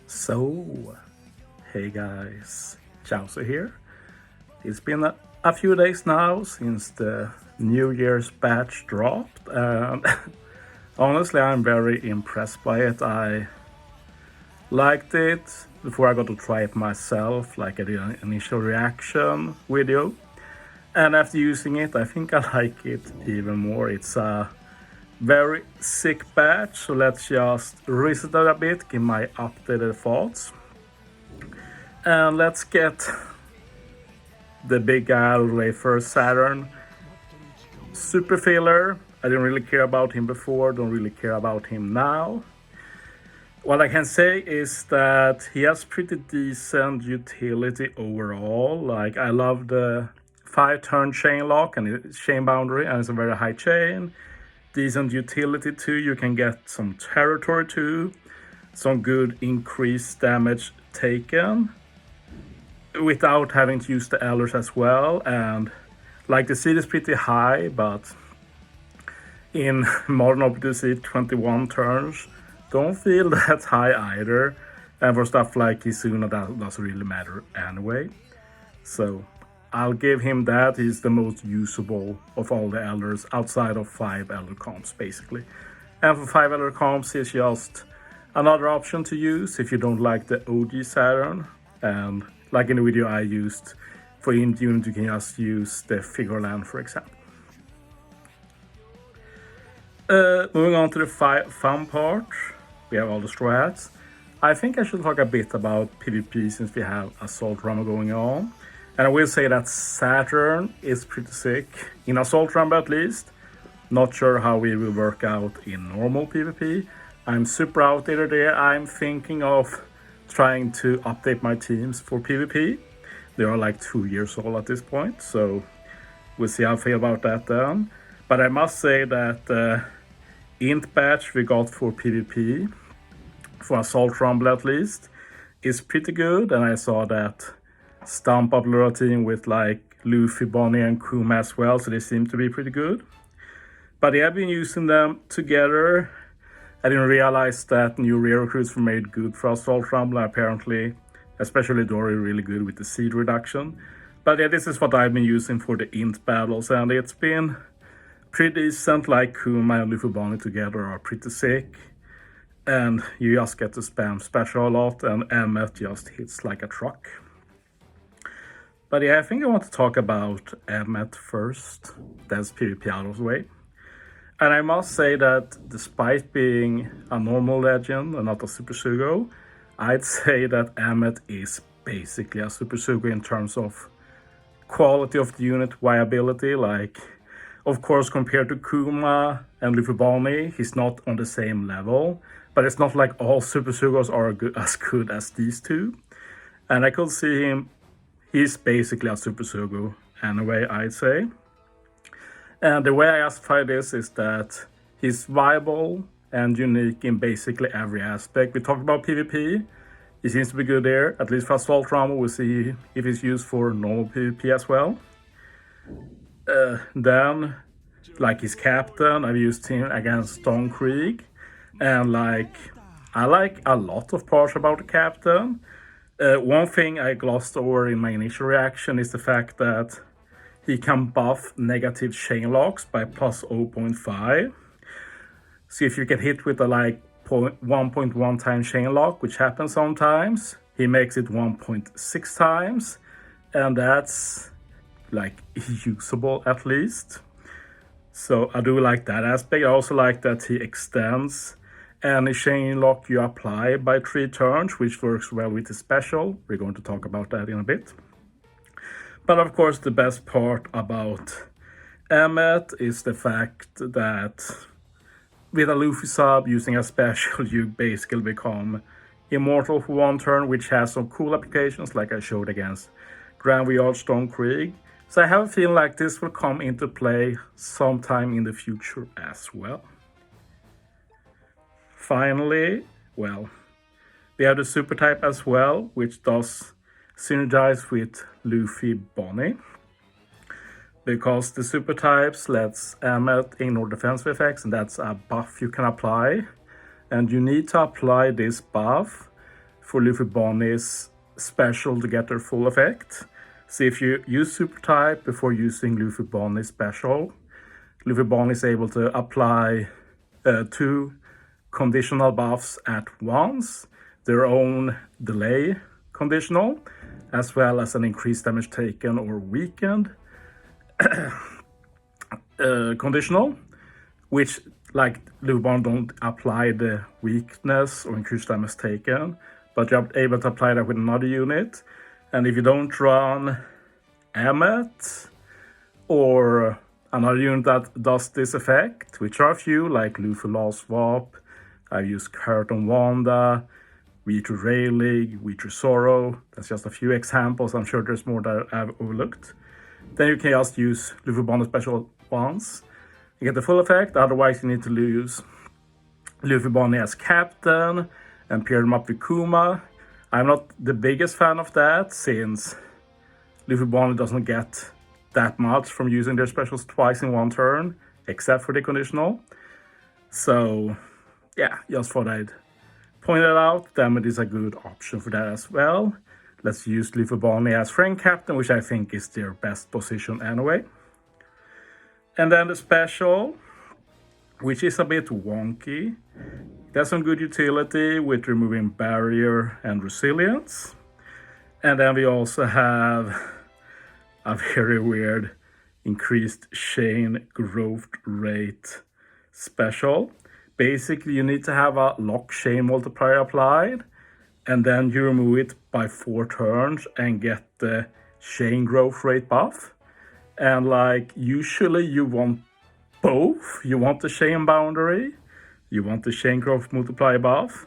So, hey guys, Chauzu here. It's been a few days now since the New Year's batch dropped, and honestly, I'm very impressed by it. I liked it before I got to try it myself, like I did an initial reaction video. And after using it, I think I like it even more. It's a very sick batch, so let's just reset it a bit, give my updated thoughts. And let's get the big guy out of the way first, Saturn. Super filler. I didn't really care about him before, don't really care about him now. What I can say is that he has pretty decent utility overall. Like, I love the 5-turn chain lock and it's chain boundary, and it's a very high chain. Decent utility too, you can get some territory too. Some good increased damage taken without having to use the elders as well. And like the seed is pretty high, but in modern OPTC 21 turns don't feel that high either. And for stuff like Kizuna, that doesn't really matter anyway. So I'll give him that. He's the most usable of all the elders outside of 5 elder comps basically. And for 5 elder comps, he's just another option to use if you don't like the OG Saturn. And like in the video I used for int unit, you can just use the figure land, for example. Moving on to the fun part, we have all the strats. I think I should talk a bit about PvP since we have Assault Rumble going on. And I will say that Saturn is pretty sick, in Assault Rumble at least. Not sure how it will work out in normal PvP. I'm super outdated there. I'm thinking of trying to update my teams for PvP. They are like 2 years old at this point, so we'll see how I feel about that then. But I must say that the int batch we got for PvP, for Assault Rumble at least, is pretty good. And I saw that Stump upload a team with like Luffy, Bonney and Kuma as well, so they seem to be pretty good. But yeah, I've been using them together. I didn't realize that new rare recruits were made good for Assault Rumble. Apparently, especially Dory, really good with the seed reduction. But yeah, this is what I've been using for the int battles, and it's been pretty decent. Like Kuma and Luffy Bonney together are pretty sick. And you just get to spam special a lot, and Emet just hits like a truck. But yeah, I think I want to talk about Emet first. That's PvP out of the way. And I must say that despite being a normal legend and not a Super Sugo, I'd say that Emet is basically a Super Sugo in terms of quality of the unit, viability. Like, of course, compared to Kuma and Luffy Bonney, he's not on the same level. But it's not like all Super Sugos are as good as these two. And I could see him, he's basically a Super Sugo anyway, I'd say. And the way I justify this is that he's viable and unique in basically every aspect. We talked about PvP. He seems to be good there, at least for Assault Rumble. We'll see if he's used for normal PvP as well. Then, like his captain, I've used him against Stone Creek. And like, I like a lot of parts about the captain. One thing I glossed over in my initial reaction is the fact that he can buff negative chain locks by plus 0.5. So if you get hit with a like 1.1 times chain lock, which happens sometimes, he makes it 1.6 times. And that's like usable at least. So I do like that aspect. I also like that he extends any chain lock you apply by 3 turns, which works well with the special. We're going to talk about that in a bit. But of course, the best part about Emet is the fact that with a Luffy sub using a special, you basically become immortal for 1 turn, which has some cool applications like I showed against Grand Voyage Stone Creek. So I have a feeling like this will come into play sometime in the future as well. Finally, well, we have the super type as well, which does synergize with Luffy Bonney. Because the super types lets Emet ignore defensive effects, and that's a buff you can apply. And you need to apply this buff for Luffy Bonney's special to get their full effect. So if you use Super Type before using Luffy Bonney's special, Luffy Bonney is able to apply 2 conditional buffs at once, their own delay conditional, as well as an increased damage taken or weakened conditional, which like Luffy Bonney don't apply the weakness or increased damage taken, but you're able to apply that with another unit. And if you don't run Emet or another unit that does this effect, which are a few, like Luffy Lost Swap, I've used Kurt on Wanda, V3 Rayleigh, V3 Zoro. That's just a few examples. I'm sure there's more that I've overlooked. Then you can just use Luffy Bonney special once. You get the full effect, otherwise you need to use Luffy Bonney as captain and pair them up with Kuma. I'm not the biggest fan of that, since Luffy Bonney doesn't get that much from using their specials twice in one turn, except for the conditional. So yeah, just thought I'd point it out. Then it is a good option for that as well. Let's use Luffy Bonney as friend captain, which I think is their best position anyway. And then the special, which is a bit wonky. It has some good utility with removing barrier and resilience. And then we also have a very weird increased chain growth rate special. Basically, you need to have a lock chain multiplier applied, and then you remove it by 4 turns and get the chain growth rate buff. And like usually you want both. You want the chain boundary, you want the chain growth multiplier buff,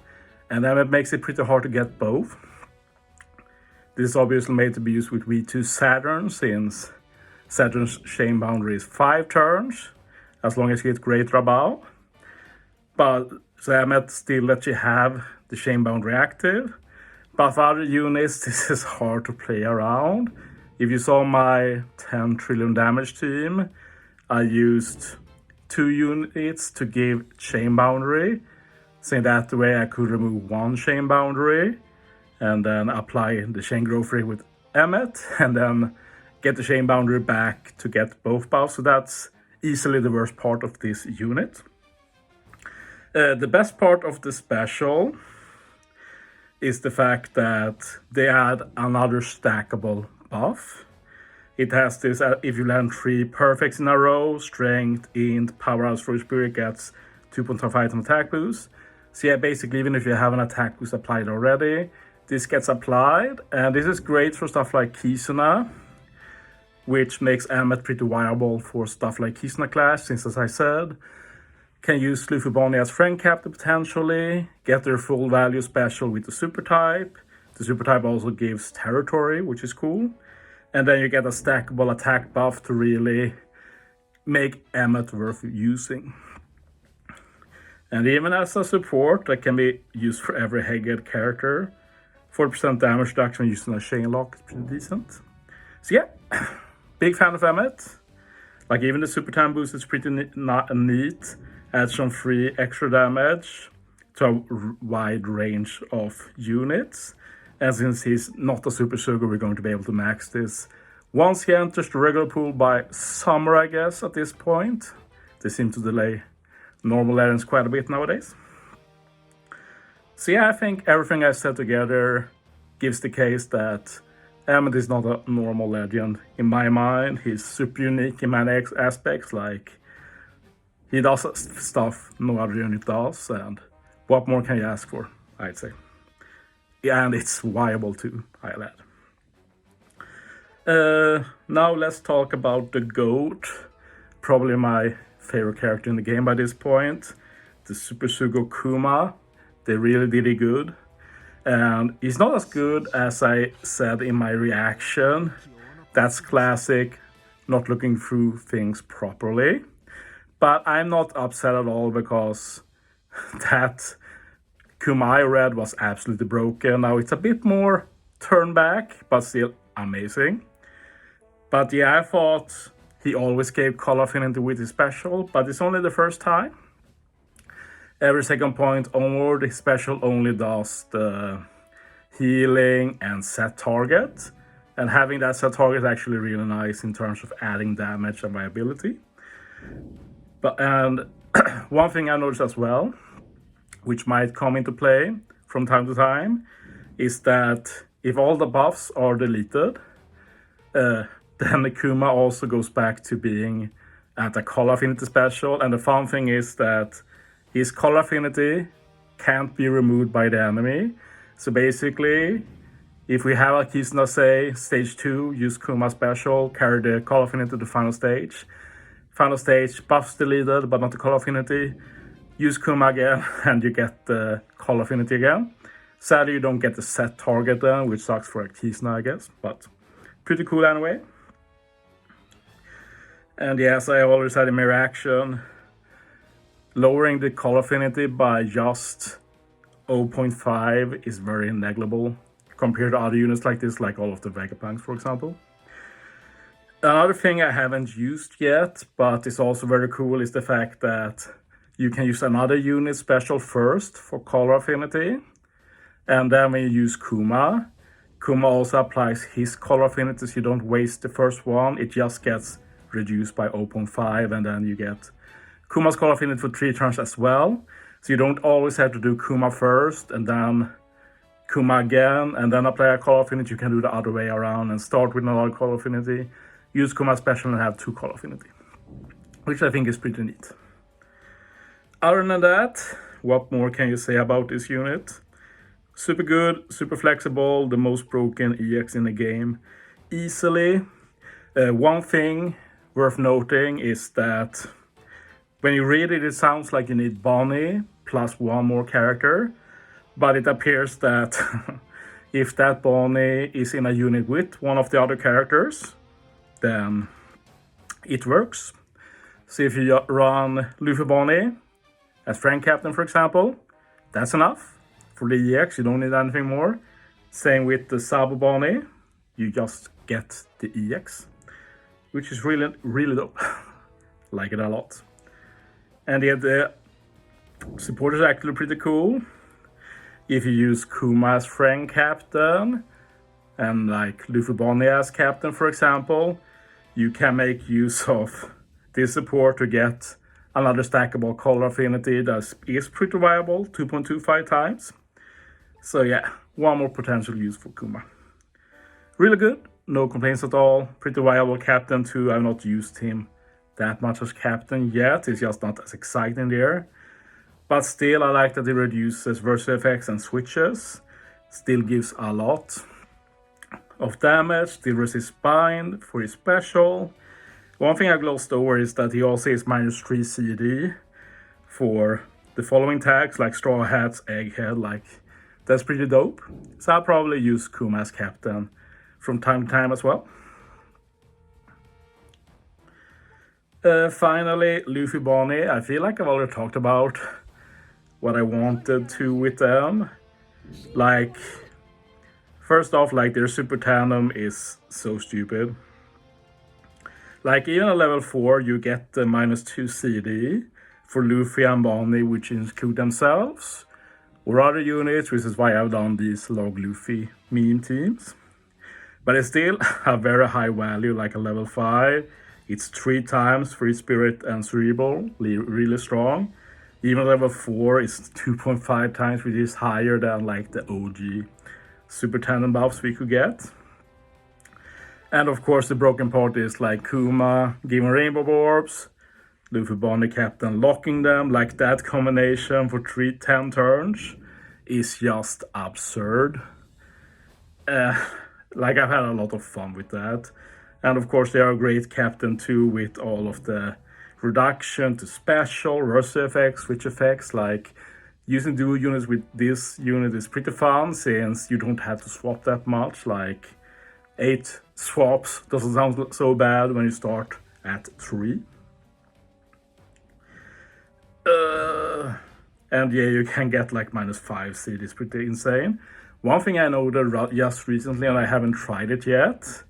and then it makes it pretty hard to get both. This is obviously made to be used with V2 Saturn, since Saturn's chain boundary is 5 turns, as long as you get greater above. But so Emet still lets you have the chain boundary active. But for other units, this is hard to play around. If you saw my 10 trillion damage team, I used 2 units to give chain boundary. So that way I could remove 1 chain boundary and then apply the chain growth rate with Emet, and then get the chain boundary back to get both buffs. So that's easily the worst part of this unit. The best part of the special is the fact that they add another stackable buff. It has this, if you land 3 perfects in a row, strength, int, powerhouse for spirit gets 2.5 item attack boost. So yeah, basically even if you have an attack boost applied already, this gets applied. And this is great for stuff like Kizuna, which makes Emet pretty viable for stuff like Kizuna Clash, since as I said, can use Luffy Bonney as friend captain potentially, get their full value special with the super type. The super type also gives territory, which is cool. And then you get a stackable attack buff to really make Emet worth using. And even as a support that can be used for every Head character, 40% damage reduction using a chain lock is pretty decent. So yeah, big fan of Emet. Like even the super time boost is pretty neat. Adds some free extra damage to a wide range of units. And since he's not a Super Sugo, we're going to be able to max this once he enters the regular pool by summer, I guess, at this point. They seem to delay normal legends quite a bit nowadays. So yeah, I think everything I said together gives the case that Emet is not a normal legend. In my mind, he's super unique in many aspects, like he does stuff no other unit does, and what more can you ask for, I'd say. And it's viable too, I'll add. Now let's talk about the GOAT, probably my favorite character in the game by this point, the Super Sugo Kuma. They really did it good. And he's not as good as I said in my reaction. That's classic, not looking through things properly. But I'm not upset at all, because that Kuma I read was absolutely broken. Now it's a bit more turn back, but still amazing. But yeah, I thought he always gave Call of Infinity with his special, but it's only the first time. Every second point onward, his special only does the healing, and set target. And having that set target is actually really nice in terms of adding damage and viability. And one thing I noticed as well, which might come into play from time to time, is that if all the buffs are deleted, then the Kuma also goes back to being at a color affinity special. And the fun thing is that his color affinity can't be removed by the enemy. So basically, if we have a Kisuna say stage 2, use Kuma special, carry the color affinity to the final stage. Final stage, buffs deleted, but not the color affinity. Use Kuma again, and you get the color affinity again. Sadly, you don't get the set target then, which sucks for a Kisuna, I guess, but pretty cool anyway. And yes, I already said in my reaction, lowering the color affinity by just 0.5 is very negligible compared to other units like this, like all of the Vegapunks, for example. Another thing I haven't used yet, but is also very cool, is the fact that you can use another unit special first for color affinity. And then when you use Kuma, Kuma also applies his color affinity, so you don't waste the first one. It just gets reduced by 0.5, and then you get Kuma's color affinity for 3 turns as well. So you don't always have to do Kuma first, and then Kuma again, and then apply a color affinity. You can do the other way around and start with another color affinity, use Kuma special, and have 2 color affinity, which I think is pretty neat. Other than that, what more can you say about this unit? Super good, super flexible, the most broken EX in the game, easily. One thing worth noting is that when you read it, it sounds like you need Bonney plus 1 more character, but it appears that if that Bonney is in a unit with one of the other characters, then it works. So if you run Luffy Bonney as Friend Captain, for example, that's enough. For the EX, you don't need anything more. Same with the Sabo Bonney, you just get the EX, which is really, really dope. Like it a lot. And yet the support is actually pretty cool. If you use Kuma as Friend Captain, and like Luffy Bonney as Captain, for example, you can make use of this support to get another stackable color affinity that is pretty viable, 2.25 times. So yeah, one more potential use for Kuma. Really good, no complaints at all. Pretty viable captain too. I've not used him that much as captain yet. It's just not as exciting there. But still, I like that he reduces versatile effects and switches. Still gives a lot of damage. Still resists bind for his special. One thing I glossed over is that he also is -3 CD for the following tags like Straw Hats, Egghead, like that's pretty dope. So I'll probably use Kuma as captain from time to time as well. Finally, Luffy Bonney. I feel like I've already talked about what I wanted to with them. Like, first off, like their super tandem is so stupid. Like even at level 4, you get the -2 CD for Luffy and Bonney, which include themselves or other units, which is why I've done these Log Luffy meme teams. But it's still a very high value, like a level 5. It's 3 times Free Spirit and Cerebral, really strong. Even level 4 is 2.5 times, which is higher than like the OG Super Tandem buffs we could get. And of course the broken part is like Kuma giving Rainbow Orbs, Luffy Bonney Captain locking them, like that combination for 10 turns is just absurd. Like I've had a lot of fun with that. And of course they are a great captain too, with all of the reduction to special, versatile effects, switch effects. Like using dual units with this unit is pretty fun since you don't have to swap that much. Like 8 swaps doesn't sound so bad when you start at 3. And yeah, you can get like -5 CD, it's pretty insane. One thing I noted just recently, and I haven't tried it yet,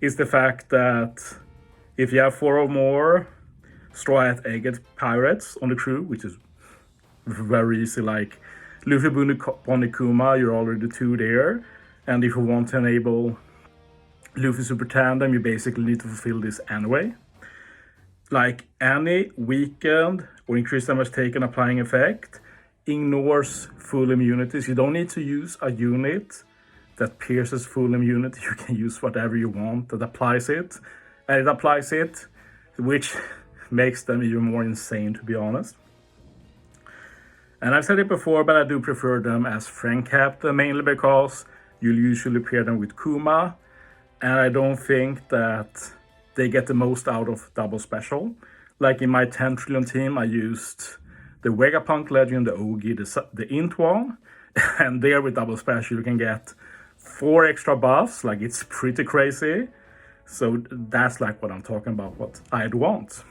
is the fact that if you have 4 or more Straw Hat Egghead pirates on the crew, which is very easy, like Luffy Bonney Kuma, you're already 2 there. And if you want to enable Luffy Super Tandem, you basically need to fulfill this anyway. Like any weakened or increased damage taken applying effect ignores full immunities. You don't need to use a unit that pierces full immunity. You can use whatever you want that applies it. And it applies it, which makes them even more insane, to be honest. And I've said it before, but I do prefer them as friend captain, mainly because you'll usually pair them with Kuma. And I don't think that they get the most out of double special. Like in my 10 trillion team, I used the Vegapunk Legend, the Ogi, the Int one. And there with double special, you can get 4 extra buffs. Like, it's pretty crazy. So that's like what I'm talking about, what I'd want.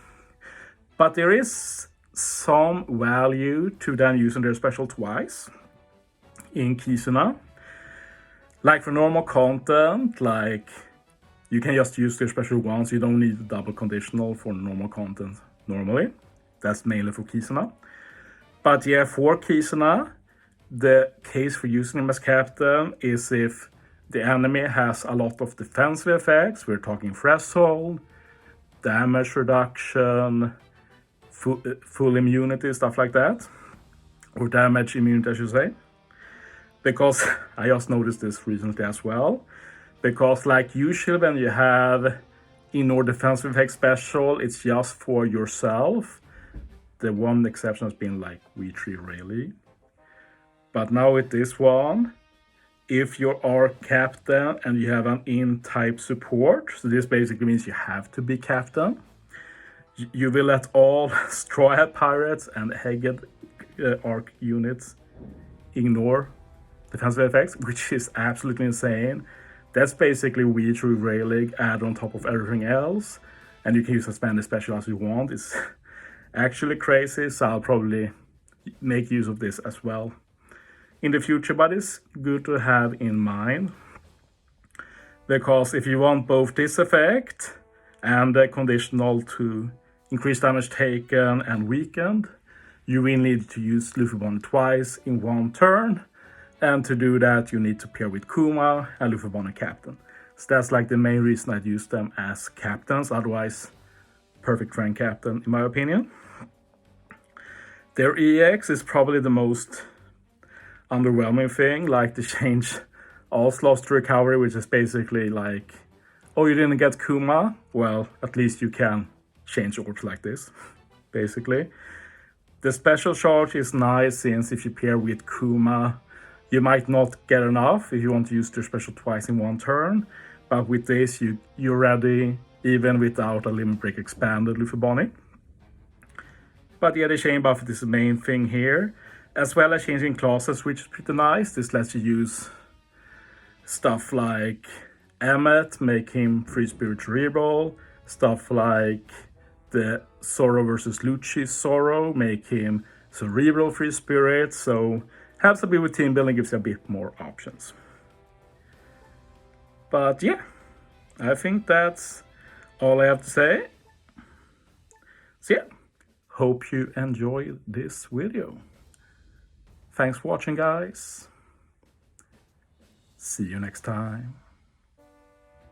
But there is some value to then using their special twice in Kizuna. Like for normal content, like you can just use their special once. You don't need double conditional for normal content normally. That's mainly for Kizuna. But yeah, for Kizuna, the case for using him as captain is if the enemy has a lot of defensive effects. We're talking threshold, damage reduction, full immunity, stuff like that. Or damage immunity, I should say. Because I just noticed this recently as well. Because like usually when you have ignore defensive effect special, it's just for yourself. The one exception has been like V3 Rayleigh. But now with this one, if you are captain and you have an in-type support, so this basically means you have to be captain, you will let all Straw Hat Pirates and Hegged Arc units ignore defensive effects, which is absolutely insane. That's basically V3 Rayleigh add on top of everything else, and you can use as many special as you want. It's actually crazy, so I'll probably make use of this as well in the future, but it's good to have in mind. Because if you want both this effect and the conditional to increase damage taken and weakened, you will need to use Luffy Bonney twice in one turn. And to do that, you need to pair with Kuma and Luffy Bonney captain. So that's like the main reason I'd use them as captains. Otherwise, perfect friend captain, in my opinion. Their EX is probably the most underwhelming thing. Like, they change all slots to recovery, which is basically like, oh, you didn't get Kuma? Well, at least you can change orbs like this, basically. The special charge is nice, since if you pair with Kuma, you might not get enough if you want to use their special twice in one turn. But with this, you're ready, even without a limit break expanded Luffy Bonney. But yeah, the chain buff is the main thing here, as well as changing classes, which is pretty nice. This lets you use stuff like Emet, make him free spirit reroll. Stuff like the Zoro versus Lucci Zoro, make him cerebral free spirit. So helps a bit with team building, gives you a bit more options. But yeah, I think that's all I have to say. So yeah, hope you enjoyed this video. Thanks for watching, guys. See you next time.